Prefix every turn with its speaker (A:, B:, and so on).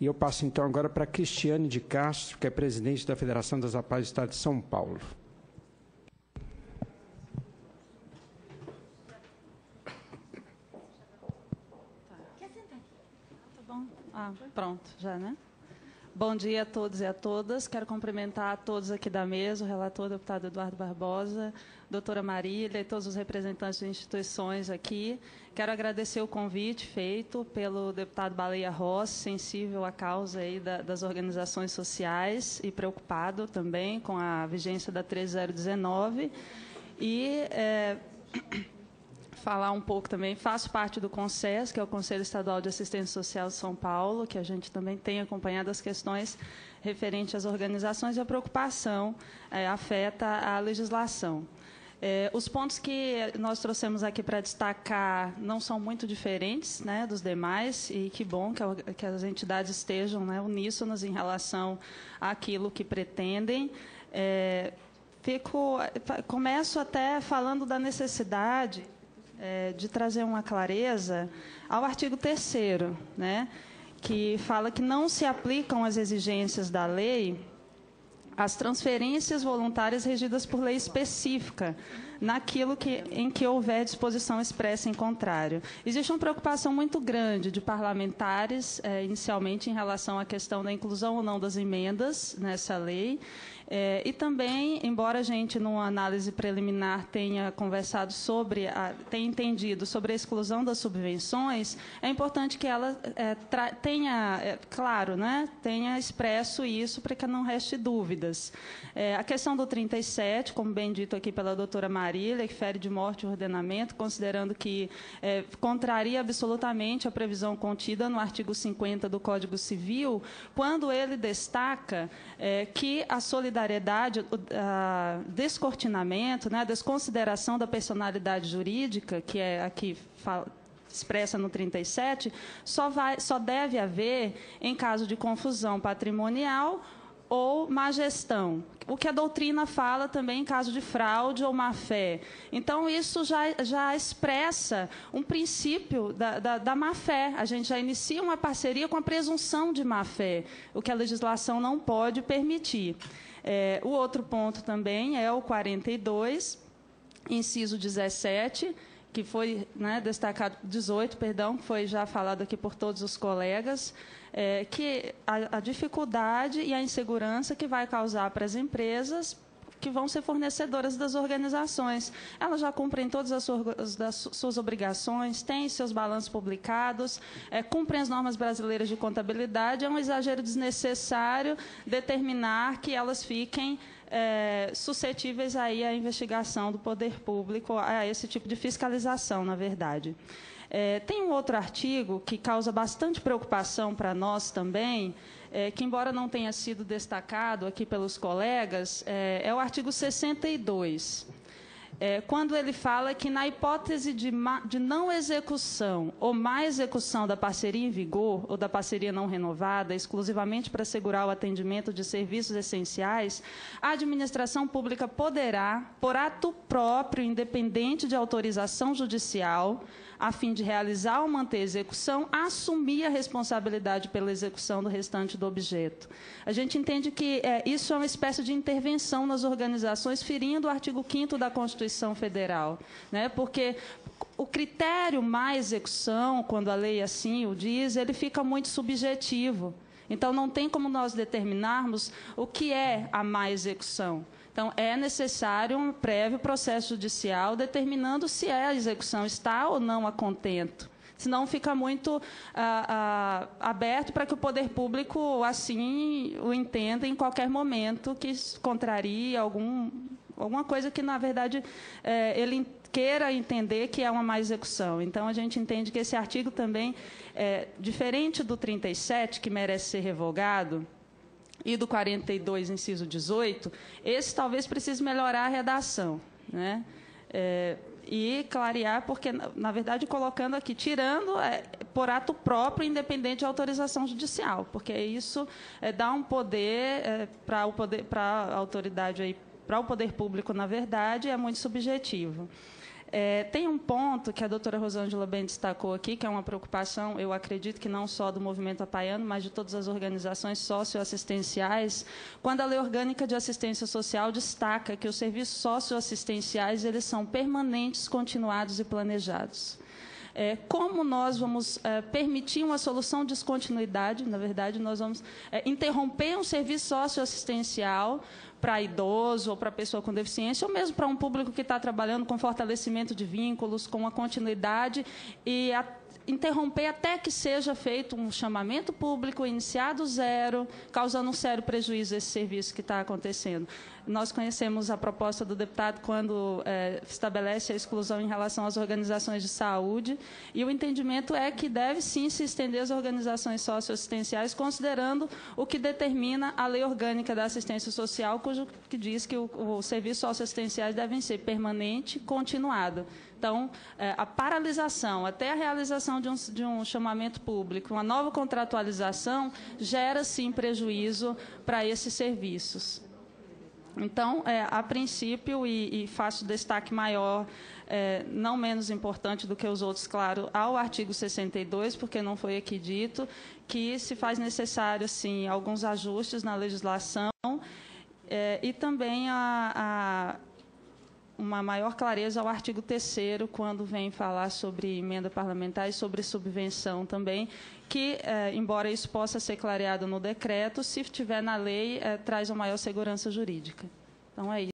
A: E eu passo, então, agora para Cristiane de Castro, que é presidente da Federação das APAES do Estado de São Paulo.
B: Pronto, já, né? Bom dia a todos e a todas. Quero cumprimentar a todos aqui da mesa, o relator, deputado Eduardo Barbosa, doutora Marília e todos os representantes de instituições aqui. Quero agradecer o convite feito pelo deputado Baleia Rossi, sensível à causa aí das organizações sociais e preocupado também com a vigência da 13019. E falar um pouco também, faço parte do CONSES, que é o Conselho Estadual de Assistência Social de São Paulo, que a gente também tem acompanhado as questões referentes às organizações e a preocupação afeta a legislação. Os pontos que nós trouxemos aqui para destacar não são muito diferentes, né, dos demais, e que bom que as entidades estejam, né, uníssonas em relação àquilo que pretendem. Começo até falando da necessidade de trazer uma clareza ao artigo 3º, né, que fala que não se aplicam as exigências da lei às transferências voluntárias regidas por lei específica, naquilo em que houver disposição expressa em contrário. Existe uma preocupação muito grande de parlamentares, inicialmente, em relação à questão da inclusão ou não das emendas nessa lei, e também, embora a gente, numa análise preliminar, tenha conversado tenha entendido sobre a exclusão das subvenções, é importante que ela tenha, claro, né, tenha expresso isso para que não reste dúvidas. A questão do 37, como bem dito aqui pela doutora Marília, que fere de morte o ordenamento, considerando que contraria absolutamente a previsão contida no artigo 50 do Código Civil, quando ele destaca que a solidariedade, descortinamento, né, a desconsideração da personalidade jurídica, que é aqui expressa no 37, só deve haver em caso de confusão patrimonial ou má gestão, o que a doutrina fala também em caso de fraude ou má-fé. Então, isso já expressa um princípio da má-fé. A gente já inicia uma parceria com a presunção de má-fé, o que a legislação não pode permitir. O outro ponto também é o 42, inciso 17, que foi, né, destacado, 18, perdão, que foi já falado aqui por todos os colegas, que a dificuldade e a insegurança que vai causar para as empresas que vão ser fornecedoras das organizações. Elas já cumprem todas as suas obrigações, têm seus balanços publicados, cumprem as normas brasileiras de contabilidade. É um exagero desnecessário determinar que elas fiquem suscetíveis aí à investigação do poder público, a esse tipo de fiscalização, na verdade. Tem um outro artigo que causa bastante preocupação para nós também, que, embora não tenha sido destacado aqui pelos colegas, é o artigo 62, quando ele fala que, na hipótese de não execução ou má execução da parceria em vigor ou da parceria não renovada, exclusivamente para assegurar o atendimento de serviços essenciais, a administração pública poderá, por ato próprio, independente de autorização judicial, a fim de realizar ou manter a execução, assumir a responsabilidade pela execução do restante do objeto. A gente entende que isso é uma espécie de intervenção nas organizações, ferindo o artigo 5º da Constituição Federal, né? Porque o critério má execução, quando a lei assim o diz, ele fica muito subjetivo. Então, não tem como nós determinarmos o que é a má execução. Então, é necessário um prévio processo judicial determinando se a execução está ou não a contento. Senão, fica muito aberto para que o poder público, assim, o entenda em qualquer momento que contraria alguma coisa que, na verdade, ele queira entender que é uma má execução. Então, a gente entende que esse artigo também, diferente do 37, que merece ser revogado, e do 42, inciso 18, esse talvez precise melhorar a redação, né? E clarear, porque, na verdade, colocando aqui, tirando por ato próprio, independente de autorização judicial, porque isso dá um poder para a autoridade, para o poder público, na verdade, é muito subjetivo. Tem um ponto que a doutora Rosângela bem destacou aqui, que é uma preocupação, eu acredito que não só do movimento apaiano, mas de todas as organizações socioassistenciais, quando a Lei Orgânica de Assistência Social destaca que os serviços socioassistenciais eles são permanentes, continuados e planejados. Como nós vamos permitir uma solução de descontinuidade, na verdade, nós vamos interromper um serviço socioassistencial para idoso ou para pessoa com deficiência, ou mesmo para um público que está trabalhando com fortalecimento de vínculos, com uma continuidade, e interromper até que seja feito um chamamento público, iniciado zero, causando um sério prejuízo a esse serviço que está acontecendo. Nós conhecemos a proposta do deputado quando estabelece a exclusão em relação às organizações de saúde, e o entendimento é que deve sim se estender às organizações socioassistenciais, considerando o que determina a Lei Orgânica da Assistência Social, que diz que os serviços socioassistenciais devem ser permanente e continuado. Então, a paralisação até a realização de um chamamento público, uma nova contratualização, gera, sim, prejuízo para esses serviços. Então, a princípio, e faço destaque maior, não menos importante do que os outros, claro, ao artigo 62, porque não foi aqui dito, que se faz necessário, sim, alguns ajustes na legislação e também uma maior clareza ao artigo 3º, quando vem falar sobre emenda parlamentar e sobre subvenção também, que, embora isso possa ser clareado no decreto, se tiver na lei, traz uma maior segurança jurídica. Então, é isso.